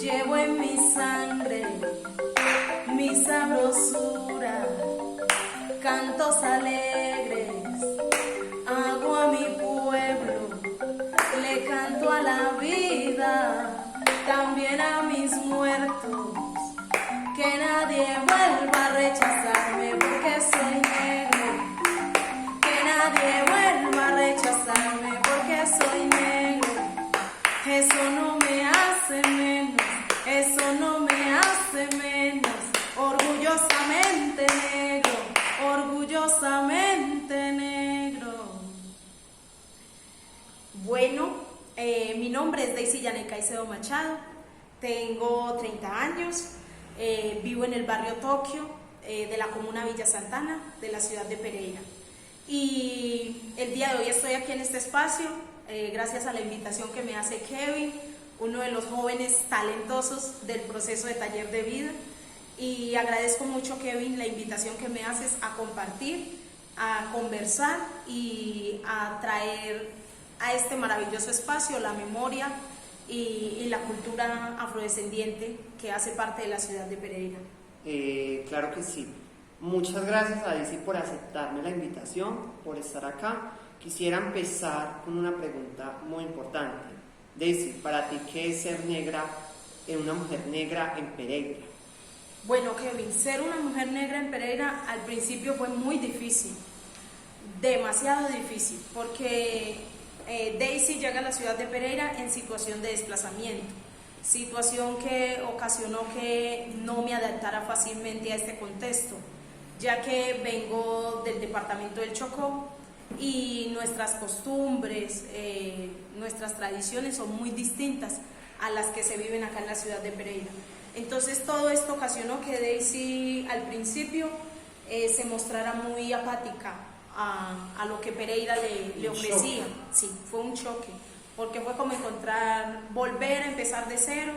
Llevo en mi sangre mi sabrosura, cantos alegres, hago a mi pueblo, le canto a la vida, también a mis muertos, que nadie vuelva a rechazarme porque soy negro, que nadie vuelva a rechazarme porque soy negro, eso no me hace menos, eso no me hace menos, orgullosamente negro, orgullosamente negro. Bueno, mi nombre es Daisy Yanet Caicedo Machado, tengo 30 años, vivo en el barrio Tokio de la comuna Villa Santana de la ciudad de Pereira. Y el día de hoy estoy aquí en este espacio gracias a la invitación que me hace Kevin, uno de los jóvenes talentosos del proceso de taller de vida. Y agradezco mucho, Kevin, la invitación que me haces a compartir, a conversar y a traer a este maravilloso espacio la memoria y la cultura afrodescendiente que hace parte de la ciudad de Pereira. Claro que sí. Muchas gracias a Daisy por aceptarme la invitación, por estar acá. Quisiera empezar con una pregunta muy importante. Daisy, para ti, ¿qué es ser negra, una mujer negra en Pereira? Bueno, Kevin, ser una mujer negra en Pereira al principio fue muy difícil, demasiado difícil, porque Daisy llega a la ciudad de Pereira en situación de desplazamiento, situación que ocasionó que no me adaptara fácilmente a este contexto, ya que vengo del departamento del Chocó y nuestras costumbres, nuestras tradiciones son muy distintas a las que se viven acá en la ciudad de Pereira. Entonces todo esto ocasionó que Daisy al principio se mostrara muy apática a lo que Pereira le ofrecía. Sí, fue un choque, porque fue como volver a empezar de cero,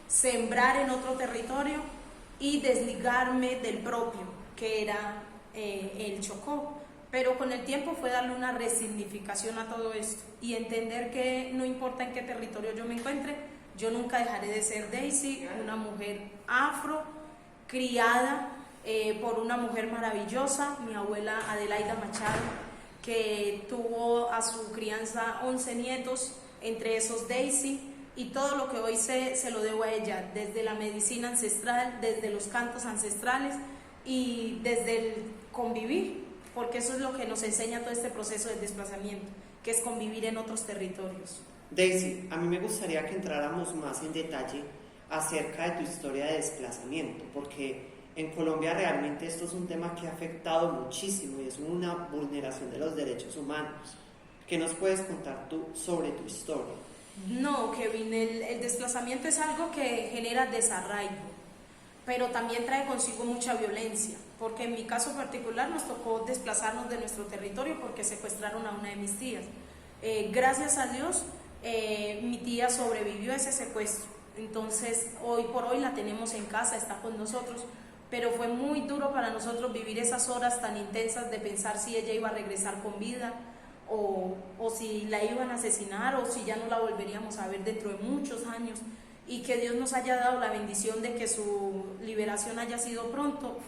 sembrar en otro territorio y desligarme del propio, que era el Chocó. Pero con el tiempo fue darle una resignificación a todo esto y entender que no importa en qué territorio yo me encuentre, yo nunca dejaré de ser Daisy, una mujer afro, criada por una mujer maravillosa, mi abuela Adelaida Machado, que tuvo a su crianza 11 nietos, entre esos Daisy, y todo lo que hoy sé se lo debo a ella, desde la medicina ancestral, desde los cantos ancestrales y desde el convivir, porque eso es lo que nos enseña todo este proceso de desplazamiento, que es convivir en otros territorios. Daisy, a mí me gustaría que entráramos más en detalle acerca de tu historia de desplazamiento, porque en Colombia realmente esto es un tema que ha afectado muchísimo y es una vulneración de los derechos humanos. ¿Qué nos puedes contar tú sobre tu historia? No, Kevin, el desplazamiento es algo que genera desarraigo, pero también trae consigo mucha violencia, porque en mi caso particular nos tocó desplazarnos de nuestro territorio porque secuestraron a una de mis tías. Gracias a Dios, mi tía sobrevivió a ese secuestro, entonces hoy por hoy la tenemos en casa, está con nosotros, pero fue muy duro para nosotros vivir esas horas tan intensas de pensar si ella iba a regresar con vida o si la iban a asesinar o si ya no la volveríamos a ver dentro de muchos años, y que Dios nos haya dado la bendición de que su liberación haya sido pronto,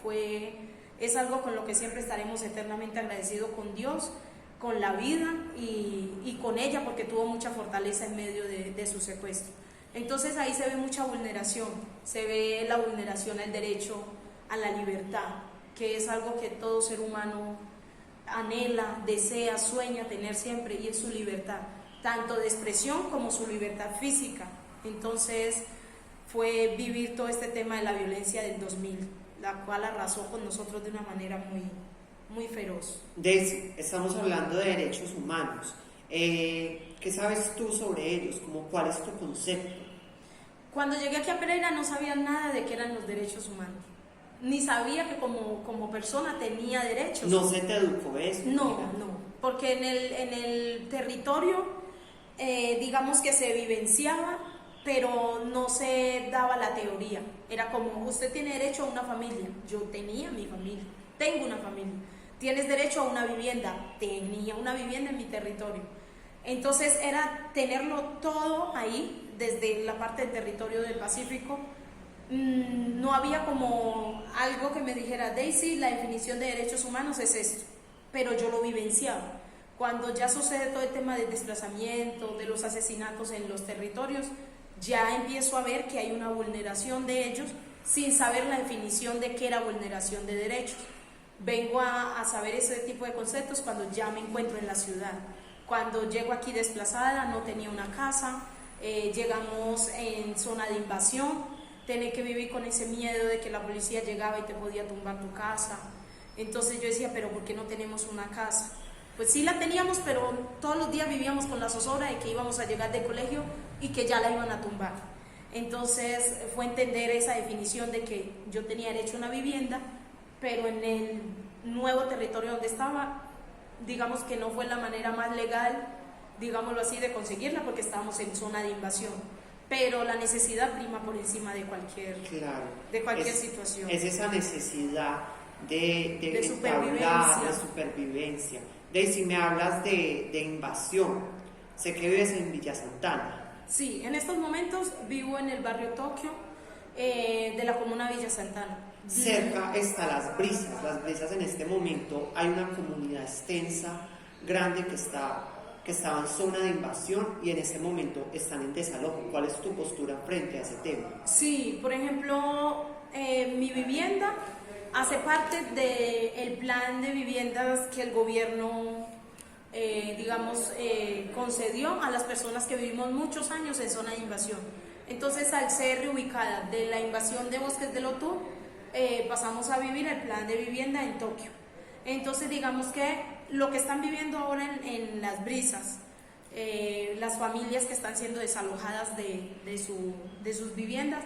es algo con lo que siempre estaremos eternamente agradecidos con Dios, con la vida y con ella, porque tuvo mucha fortaleza en medio de su secuestro. Entonces ahí se ve mucha vulneración, se ve la vulneración al derecho a la libertad, que es algo que todo ser humano anhela, desea, sueña tener siempre, y es su libertad, tanto de expresión como su libertad física. Entonces fue vivir todo este tema de la violencia del 2000, la cual arrasó con nosotros de una manera muy, muy feroz. Daisy, estamos hablando de derechos humanos. ¿Qué sabes tú sobre ellos? ¿Cuál es tu concepto? Cuando llegué aquí a Pereira no sabía nada de qué eran los derechos humanos, ni sabía que como persona tenía derechos. ¿No se te educó eso? No, porque en el territorio digamos que se vivenciaba, pero no se daba la teoría. Era como, usted tiene derecho a una familia. Yo tenía mi familia, tengo una familia. Tienes derecho a una vivienda. Tenía una vivienda en mi territorio. Entonces era tenerlo todo ahí desde la parte del territorio del Pacífico, no había como algo que me dijera, Daisy, la definición de derechos humanos es esto, pero yo lo vivenciaba. Cuando ya sucede todo el tema del desplazamiento, de los asesinatos en los territorios, ya empiezo a ver que hay una vulneración de ellos sin saber la definición de qué era vulneración de derechos. Vengo a saber ese tipo de conceptos cuando ya me encuentro en la ciudad. Cuando llego aquí desplazada, no tenía una casa, llegamos en zona de invasión, tener que vivir con ese miedo de que la policía llegaba y te podía tumbar tu casa. Entonces yo decía, pero ¿por qué no tenemos una casa? Pues sí la teníamos, pero todos los días vivíamos con la zozobra de que íbamos a llegar del colegio y que ya la iban a tumbar. Entonces fue entender esa definición de que yo tenía derecho a una vivienda, pero en el nuevo territorio donde estaba, digamos que no fue la manera más legal, digámoslo así, de conseguirla, porque estábamos en zona de invasión. Pero la necesidad prima por encima de cualquier, claro, de cualquier situación. Es esa necesidad de supervivencia. De supervivencia. Daisy, me hablas de invasión. Sé que vives en Villa Santana. Sí, en estos momentos vivo en el barrio Tokio, de la comuna Villa Santana. Cerca está Las Brisas. Las Brisas en este momento hay una comunidad extensa, grande, que estaba en zona de invasión y en este momento están en desalojo. ¿Cuál es tu postura frente a ese tema? Sí, por ejemplo, mi vivienda hace parte del plan de viviendas que el gobierno, concedió a las personas que vivimos muchos años en zona de invasión. Entonces, al ser reubicada de la invasión de Bosques del Otú, pasamos a vivir el plan de vivienda en Tokio. Entonces, digamos que lo que están viviendo ahora en Las Brisas, las familias que están siendo desalojadas de sus viviendas,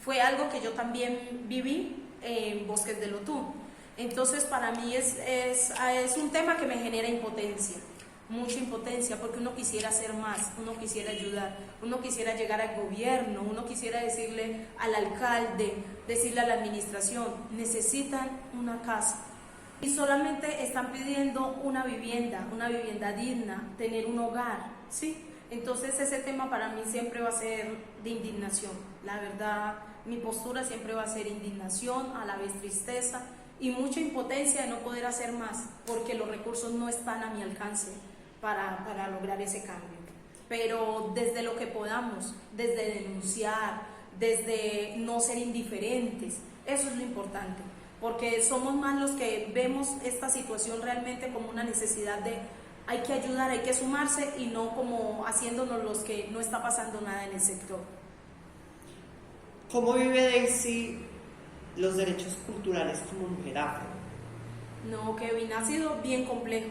fue algo que yo también viví en Bosques del Otú. Entonces, para mí es un tema que me genera impotencia, mucha impotencia, porque uno quisiera hacer más, uno quisiera ayudar, uno quisiera llegar al gobierno, uno quisiera decirle al alcalde, decirle a la administración, necesitan una casa. Y solamente están pidiendo una vivienda digna, tener un hogar, ¿sí? Entonces ese tema para mí siempre va a ser de indignación. La verdad, mi postura siempre va a ser indignación, a la vez tristeza y mucha impotencia de no poder hacer más, porque los recursos no están a mi alcance para lograr ese cambio. Pero desde lo que podamos, desde denunciar, desde no ser indiferentes, eso es lo importante. Porque somos más los que vemos esta situación realmente como una necesidad de hay que ayudar, hay que sumarse y no como haciéndonos los que no está pasando nada en el sector. ¿Cómo vive Daisy los derechos culturales como mujer afro? No, Kevin, ha sido bien complejo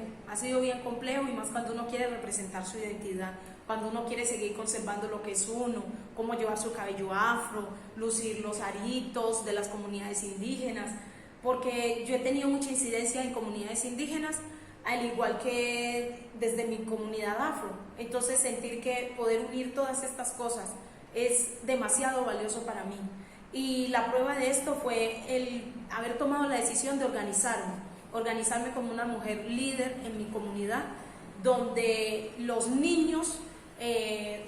y más cuando uno quiere representar su identidad, cuando uno quiere seguir conservando lo que es uno, cómo llevar su cabello afro, lucir los aritos de las comunidades indígenas, porque yo he tenido mucha incidencia en comunidades indígenas, al igual que desde mi comunidad afro. Entonces sentir que poder unir todas estas cosas es demasiado valioso para mí. Y la prueba de esto fue el haber tomado la decisión de organizarme como una mujer líder en mi comunidad, donde los niños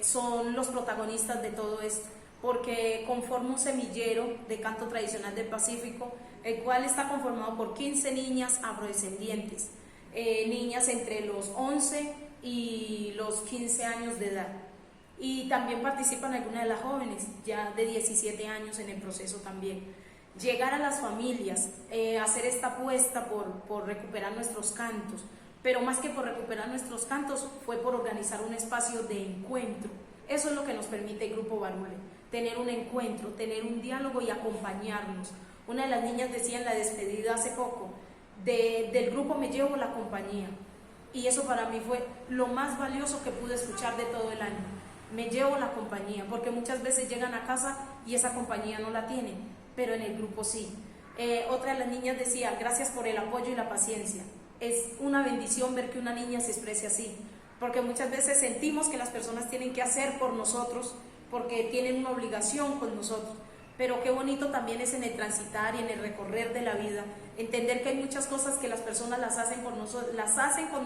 son los protagonistas de todo esto, porque conformo un semillero de canto tradicional del Pacífico, el cual está conformado por 15 niñas afrodescendientes, niñas entre los 11 y los 15 años de edad. Y también participan algunas de las jóvenes, ya de 17 años en el proceso también. Llegar a las familias, hacer esta apuesta por recuperar nuestros cantos, pero más que por recuperar nuestros cantos, fue por organizar un espacio de encuentro. Eso es lo que nos permite el Grupo Barule, tener un encuentro, tener un diálogo y acompañarnos. Una de las niñas decía en la despedida hace poco, del grupo me llevo la compañía, y eso para mí fue lo más valioso que pude escuchar de todo el año. Me llevo la compañía, porque muchas veces llegan a casa y esa compañía no la tienen, pero en el grupo sí. Otra de las niñas decía, gracias por el apoyo y la paciencia. Es una bendición ver que una niña se exprese así, porque muchas veces sentimos que las personas tienen que hacer por nosotros, porque tienen una obligación con nosotros. Pero qué bonito también es en el transitar y en el recorrer de la vida, entender que hay muchas cosas que las personas las hacen con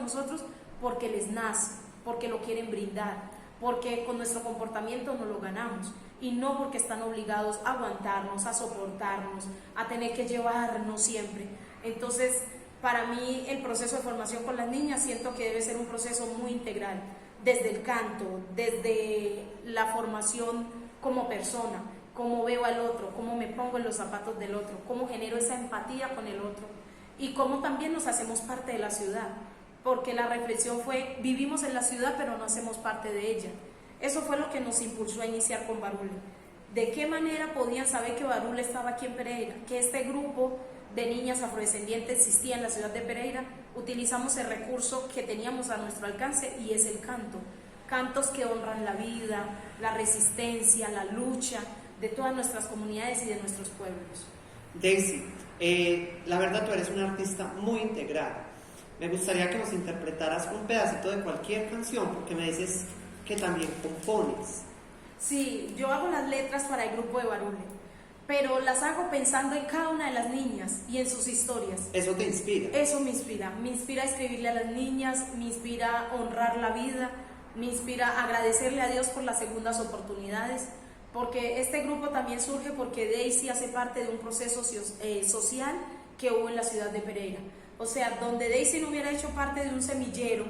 nosotros porque les nace, porque lo quieren brindar, porque con nuestro comportamiento no lo ganamos y no porque están obligados a aguantarnos, a soportarnos, a tener que llevarnos siempre. Entonces, para mí el proceso de formación con las niñas siento que debe ser un proceso muy integral, desde el canto, desde la formación como persona, cómo veo al otro, cómo me pongo en los zapatos del otro, cómo genero esa empatía con el otro y cómo también nos hacemos parte de la ciudad, porque la reflexión fue, vivimos en la ciudad pero no hacemos parte de ella. Eso fue lo que nos impulsó a iniciar con Barule. ¿De qué manera podían saber que Barule estaba aquí en Pereira? Que este grupo de niñas afrodescendientes existía en la ciudad de Pereira. Utilizamos el recurso que teníamos a nuestro alcance y es el canto. Cantos que honran la vida, la resistencia, la lucha de todas nuestras comunidades y de nuestros pueblos. Daisy, la verdad tú eres una artista muy integral. Me gustaría que nos interpretaras un pedacito de cualquier canción, porque me dices que también compones. Sí, yo hago las letras para el grupo de Barule, pero las hago pensando en cada una de las niñas y en sus historias. ¿Eso te inspira? Eso me inspira a escribirle a las niñas, me inspira a honrar la vida, me inspira a agradecerle a Dios por las segundas oportunidades, porque este grupo también surge porque Daisy hace parte de un proceso social que hubo en la ciudad de Pereira. O sea, donde Daisy no hubiera hecho parte de un semillero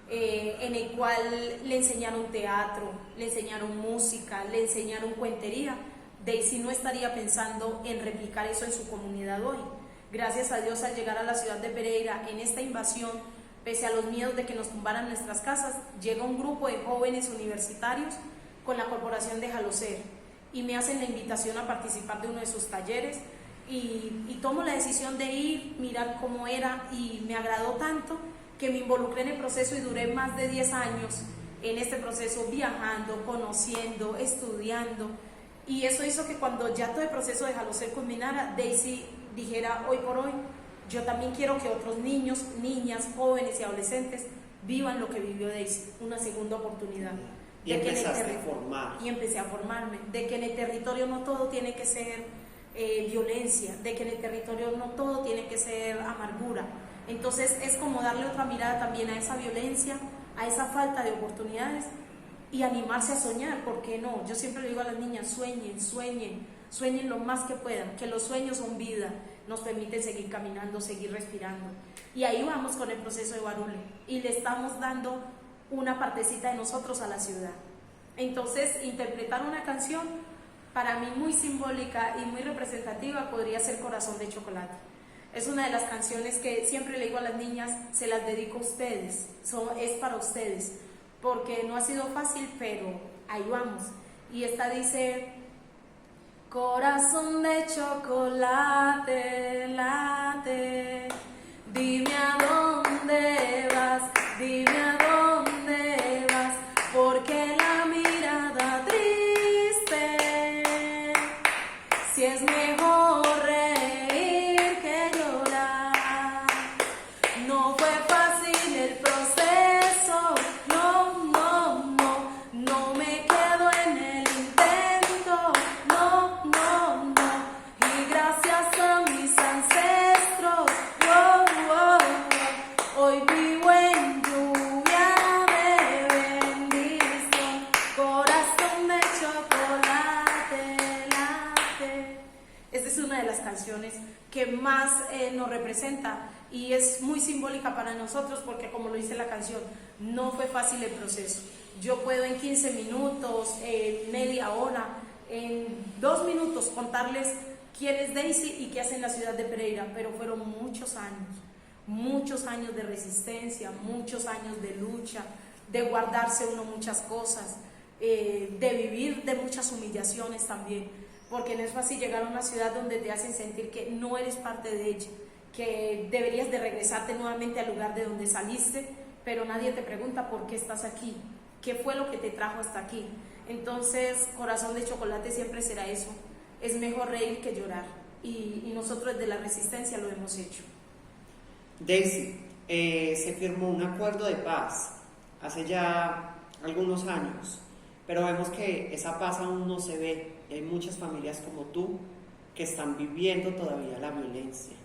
en el cual le enseñaron teatro, le enseñaron música, le enseñaron cuentería, Daisy no estaría pensando en replicar eso en su comunidad hoy. Gracias a Dios, al llegar a la ciudad de Pereira, en esta invasión, pese a los miedos de que nos tumbaran nuestras casas, llega un grupo de jóvenes universitarios con la Corporación de Jalocer y me hacen la invitación a participar de uno de sus talleres y tomo la decisión de ir, mirar cómo era y me agradó tanto que me involucré en el proceso y duré más de 10 años en este proceso, viajando, conociendo, estudiando, y eso hizo que cuando ya todo el proceso de Jalocer culminara, Daisy dijera, hoy por hoy, yo también quiero que otros niños, niñas, jóvenes y adolescentes vivan lo que vivió Daisy, una segunda oportunidad. Y empezaste a formar. Y empecé a formarme, de que en el territorio no todo tiene que ser violencia, de que en el territorio no todo tiene que ser amargura. Entonces es como darle otra mirada también a esa violencia, a esa falta de oportunidades y animarse a soñar, ¿por qué no? Yo siempre le digo a las niñas, sueñen, sueñen, sueñen lo más que puedan, que los sueños son vida, nos permiten seguir caminando, seguir respirando. Y ahí vamos con el proceso de Barule y le estamos dando una partecita de nosotros a la ciudad. Entonces, interpretar una canción para mí muy simbólica y muy representativa podría ser Corazón de Chocolate. Es una de las canciones que siempre le digo a las niñas, se las dedico a ustedes, es para ustedes, porque no ha sido fácil, pero ahí vamos. Y esta dice, corazón de chocolate, late, dime a dónde vas, dime a dónde vas, porque la mirada triste, si es mejor reír que llorar. No fue fácil el proceso, no, no, no, no me quedo en el intento, no, no, no, y gracias a mis ancestros, oh, oh, oh, hoy vivo en lluvia de bendición, corazón de chocolate, late. Esta es una de las canciones que más nos representa y es muy simbólica para nosotros porque, como lo dice la canción, no fue fácil el proceso. Yo puedo en 15 minutos, en media hora, en 2 minutos contarles quién es Daisy y qué hace en la ciudad de Pereira, pero fueron muchos años de resistencia, muchos años de lucha, de guardarse uno muchas cosas, de vivir de muchas humillaciones también, porque no es fácil llegar a una ciudad donde te hacen sentir que no eres parte de ella, que deberías de regresarte nuevamente al lugar de donde saliste, pero nadie te pregunta por qué estás aquí, qué fue lo que te trajo hasta aquí. Entonces, Corazón de Chocolate siempre será eso, es mejor reír que llorar, y nosotros desde la resistencia lo hemos hecho. Daisy, se firmó un acuerdo de paz hace ya algunos años, pero vemos que esa paz aún no se ve. Hay muchas familias como tú que están viviendo todavía la violencia,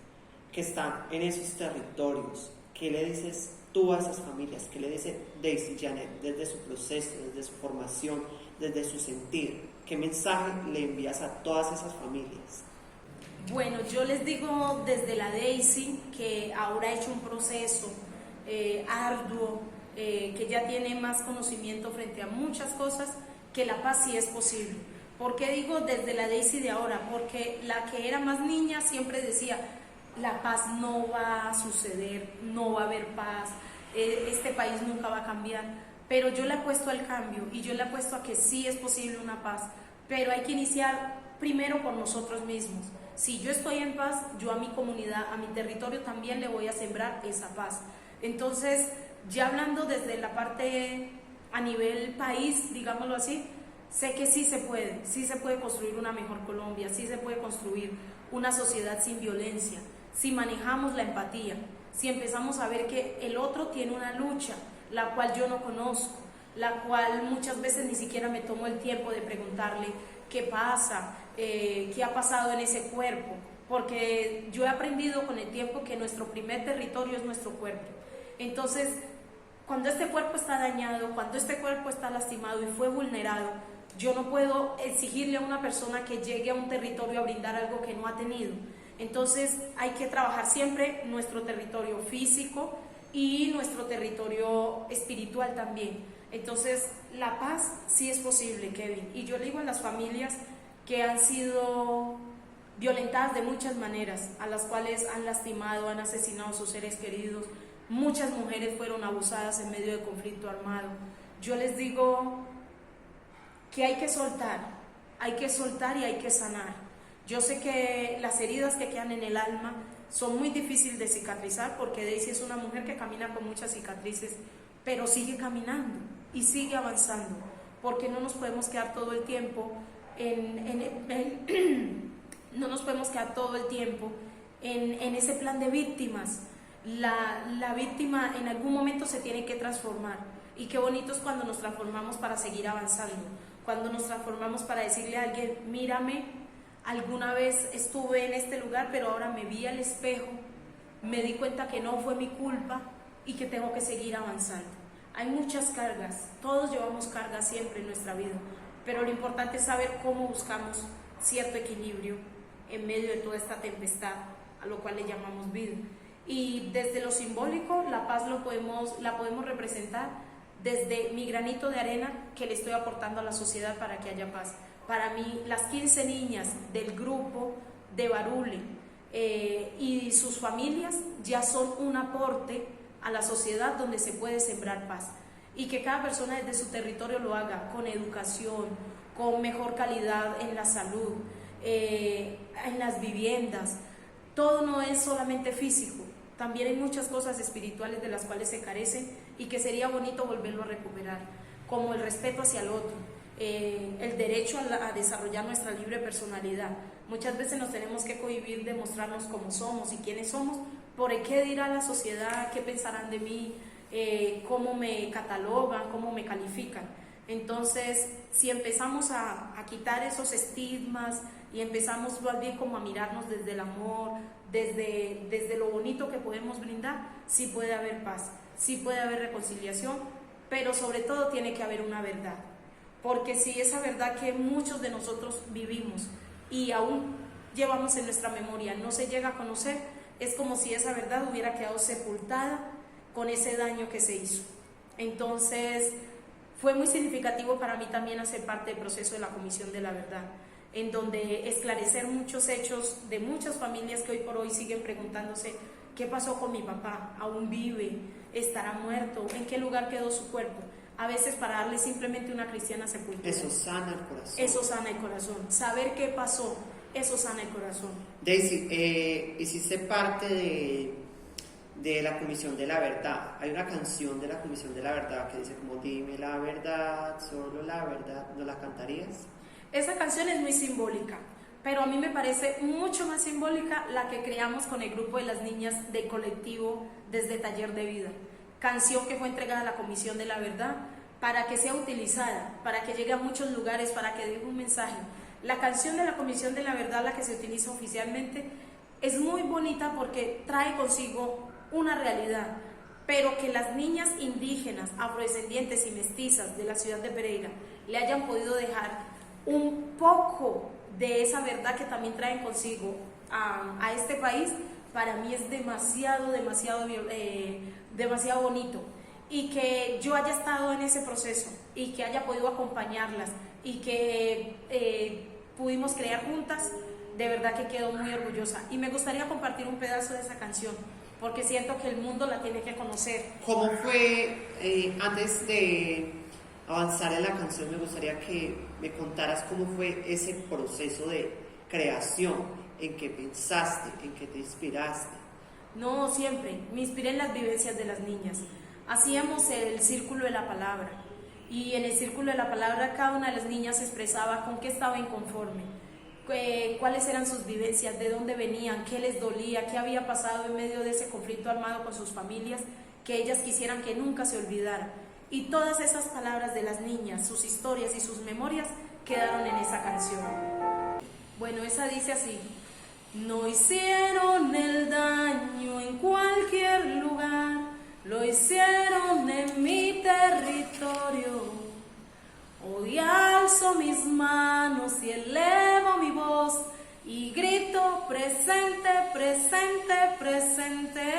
que están en esos territorios. ¿Qué le dices tú a esas familias? ¿Qué le dice Daisy Janet desde su proceso, desde su formación, desde su sentir? ¿Qué mensaje le envías a todas esas familias? Bueno, yo les digo desde la Daisy, que ahora ha hecho un proceso arduo, que ya tiene más conocimiento frente a muchas cosas, que la paz sí es posible. ¿Por qué digo desde la Daisy de ahora? Porque la que era más niña siempre decía, la paz no va a suceder, no va a haber paz, este país nunca va a cambiar. Pero yo le apuesto al cambio y yo le apuesto a que sí es posible una paz, pero hay que iniciar primero por nosotros mismos. Si yo estoy en paz, yo a mi comunidad, a mi territorio también le voy a sembrar esa paz. Entonces, ya hablando desde la parte a nivel país, digámoslo así, sé que sí se puede construir una mejor Colombia, sí se puede construir una sociedad sin violencia, si manejamos la empatía, si empezamos a ver que el otro tiene una lucha, la cual yo no conozco, la cual muchas veces ni siquiera me tomo el tiempo de preguntarle qué pasa, qué ha pasado en ese cuerpo, porque yo he aprendido con el tiempo que nuestro primer territorio es nuestro cuerpo. Entonces, cuando este cuerpo está dañado, cuando este cuerpo está lastimado y fue vulnerado, yo no puedo exigirle a una persona que llegue a un territorio a brindar algo que no ha tenido. Entonces, hay que trabajar siempre nuestro territorio físico y nuestro territorio espiritual también. Entonces, la paz sí es posible, Kevin. Y yo le digo a las familias que han sido violentadas de muchas maneras, a las cuales han lastimado, han asesinado a sus seres queridos. Muchas mujeres fueron abusadas en medio de conflicto armado. Yo les digo que hay que soltar y hay que sanar. Yo sé que las heridas que quedan en el alma son muy difíciles de cicatrizar, porque Daisy es una mujer que camina con muchas cicatrices, pero sigue caminando y sigue avanzando, porque no nos podemos quedar todo el tiempo no nos podemos quedar todo el tiempo en ese plan de víctimas. La víctima en algún momento se tiene que transformar, y qué bonito es cuando nos transformamos para seguir avanzando, cuando nos transformamos para decirle a alguien, mírame, alguna vez estuve en este lugar, pero ahora me vi al espejo, me di cuenta que no fue mi culpa y que tengo que seguir avanzando. Hay muchas cargas, todos llevamos cargas siempre en nuestra vida, pero lo importante es saber cómo buscamos cierto equilibrio en medio de toda esta tempestad, a lo cual le llamamos vida. Y desde lo simbólico, la paz la podemos representar desde mi granito de arena que le estoy aportando a la sociedad para que haya paz. Para mí, las 15 niñas del grupo de Barule y sus familias ya son un aporte a la sociedad donde se puede sembrar paz, y que cada persona desde su territorio lo haga con educación, con mejor calidad en la salud, en las viviendas. Todo no es solamente físico, también hay muchas cosas espirituales de las cuales se carecen y que sería bonito volverlo a recuperar, como el respeto hacia el otro, el derecho a desarrollar nuestra libre personalidad. Muchas veces nos tenemos que cohibir de mostrarnos cómo somos y quiénes somos, por el qué dirá la sociedad, qué pensarán de mí, cómo me catalogan, cómo me califican. Entonces, si empezamos a quitar esos estigmas y empezamos más bien como a mirarnos desde el amor, desde lo bonito que podemos brindar, sí puede haber paz, sí puede haber reconciliación, pero sobre todo tiene que haber una verdad. Porque si esa verdad que muchos de nosotros vivimos y aún llevamos en nuestra memoria no se llega a conocer, es como si esa verdad hubiera quedado sepultada con ese daño que se hizo. Entonces, fue muy significativo para mí también hacer parte del proceso de la Comisión de la Verdad, en donde esclarecer muchos hechos de muchas familias que hoy por hoy siguen preguntándose ¿qué pasó con mi papá? ¿Aún vive? ¿Estará muerto? ¿En qué lugar quedó su cuerpo? A veces para darle simplemente una cristiana sepultura. Eso sana el corazón. Eso sana el corazón. Saber qué pasó, eso sana el corazón. Daisy, hiciste parte de la Comisión de la Verdad. Hay una canción de la Comisión de la Verdad que dice como dime la verdad, solo la verdad. ¿No la cantarías? Esa canción es muy simbólica, pero a mí me parece mucho más simbólica la que creamos con el grupo de las niñas de colectivo desde Taller de Vida. Canción que fue entregada a la Comisión de la Verdad para que sea utilizada, para que llegue a muchos lugares, para que dé un mensaje. La canción de la Comisión de la Verdad, la que se utiliza oficialmente, es muy bonita porque trae consigo una realidad, pero que las niñas indígenas, afrodescendientes y mestizas de la ciudad de Pereira le hayan podido dejar un poco de esa verdad que también traen consigo a este país, para mí es demasiado bonito. Y que yo haya estado en ese proceso y que haya podido acompañarlas y que pudimos crear juntas, de verdad que quedo muy orgullosa. Y me gustaría compartir un pedazo de esa canción, porque siento que el mundo la tiene que conocer. ¿Cómo fue, antes de avanzar en la canción, me gustaría que me contaras cómo fue ese proceso de creación, en qué pensaste, en qué te inspiraste? No, siempre, me inspiré en las vivencias de las niñas. Hacíamos el círculo de la palabra, y en el círculo de la palabra cada una de las niñas expresaba con qué estaba inconforme, cuáles eran sus vivencias, de dónde venían, qué les dolía, qué había pasado en medio de ese conflicto armado con sus familias, que ellas quisieran que nunca se olvidara. Y todas esas palabras de las niñas, sus historias y sus memorias quedaron en esa canción. Bueno, esa dice así: no hicieron el daño en cualquier lugar, lo hicieron en mi territorio. Hoy alzo mis manos y elevo mi voz y grito presente, presente, presente.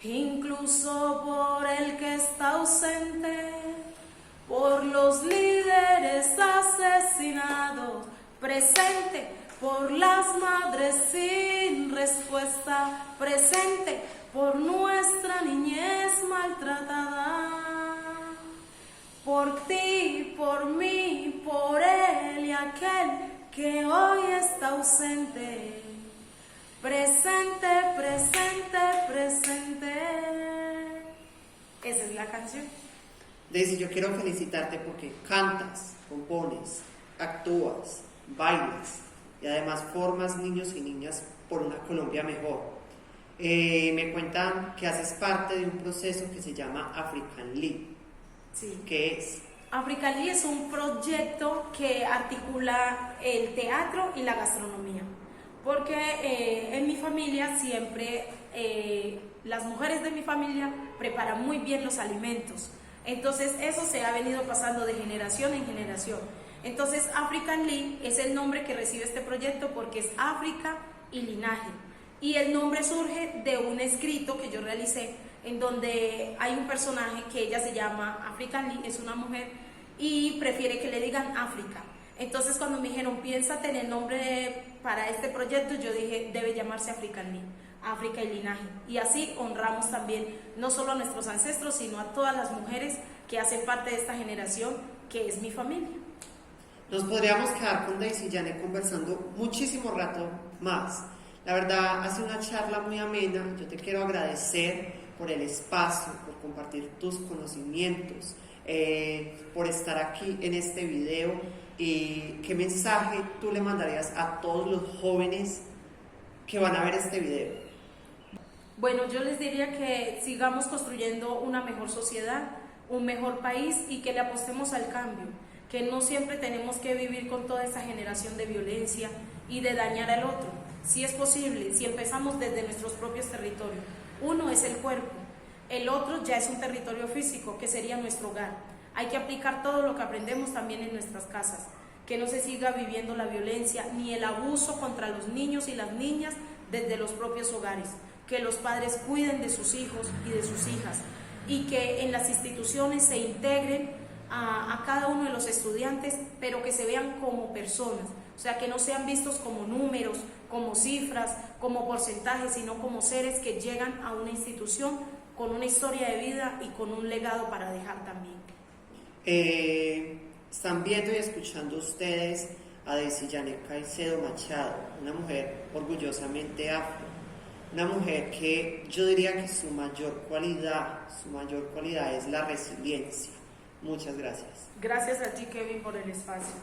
Incluso por el que está ausente, por los líderes asesinados, presente, por las madres sin respuesta, presente, por nuestra niñez maltratada, por ti, por mí, por él y aquel que hoy está ausente, presente, presente, presente. Esa es la canción. Daisy, yo quiero felicitarte porque cantas, compones, actúas, bailas y además formas niños y niñas por una Colombia mejor. Me cuentan que haces parte de un proceso que se llama African League. Sí. ¿Qué es? African League es un proyecto que articula el teatro y la gastronomía, porque en mi familia siempre las mujeres de mi familia preparan muy bien los alimentos, entonces eso se ha venido pasando de generación en generación. Entonces African League es el nombre que recibe este proyecto porque es África y linaje, y el nombre surge de un escrito que yo realicé en donde hay un personaje que ella se llama African League, es una mujer y prefiere que le digan África. Entonces cuando me dijeron piénsate en el nombre para este proyecto, yo dije debe llamarse African League, África y linaje, y así honramos también no solo a nuestros ancestros sino a todas las mujeres que hacen parte de esta generación que es mi familia. Nos podríamos quedar con Daisy Janet conversando muchísimo rato más. La verdad, ha sido una charla muy amena. Yo te quiero agradecer por el espacio, por compartir tus conocimientos, por estar aquí en este video. ¿Y qué mensaje tú le mandarías a todos los jóvenes que van a ver este video? Bueno, yo les diría que sigamos construyendo una mejor sociedad, un mejor país y que le apostemos al cambio, que no siempre tenemos que vivir con toda esta generación de violencia y de dañar al otro. Si es posible, si empezamos desde nuestros propios territorios. Uno es el cuerpo, el otro ya es un territorio físico, que sería nuestro hogar. Hay que aplicar todo lo que aprendemos también en nuestras casas, que no se siga viviendo la violencia ni el abuso contra los niños y las niñas desde los propios hogares, que los padres cuiden de sus hijos y de sus hijas y que en las instituciones se integren a cada uno de los estudiantes, pero que se vean como personas, o sea, que no sean vistos como números, como cifras, como porcentajes, sino como seres que llegan a una institución con una historia de vida y con un legado para dejar también. Están viendo y escuchando ustedes a Daisy Janet Caicedo Machado, una mujer orgullosamente afro, una mujer que yo diría que su mayor cualidad es la resiliencia. Muchas gracias. Gracias a ti, Kevin, por el espacio.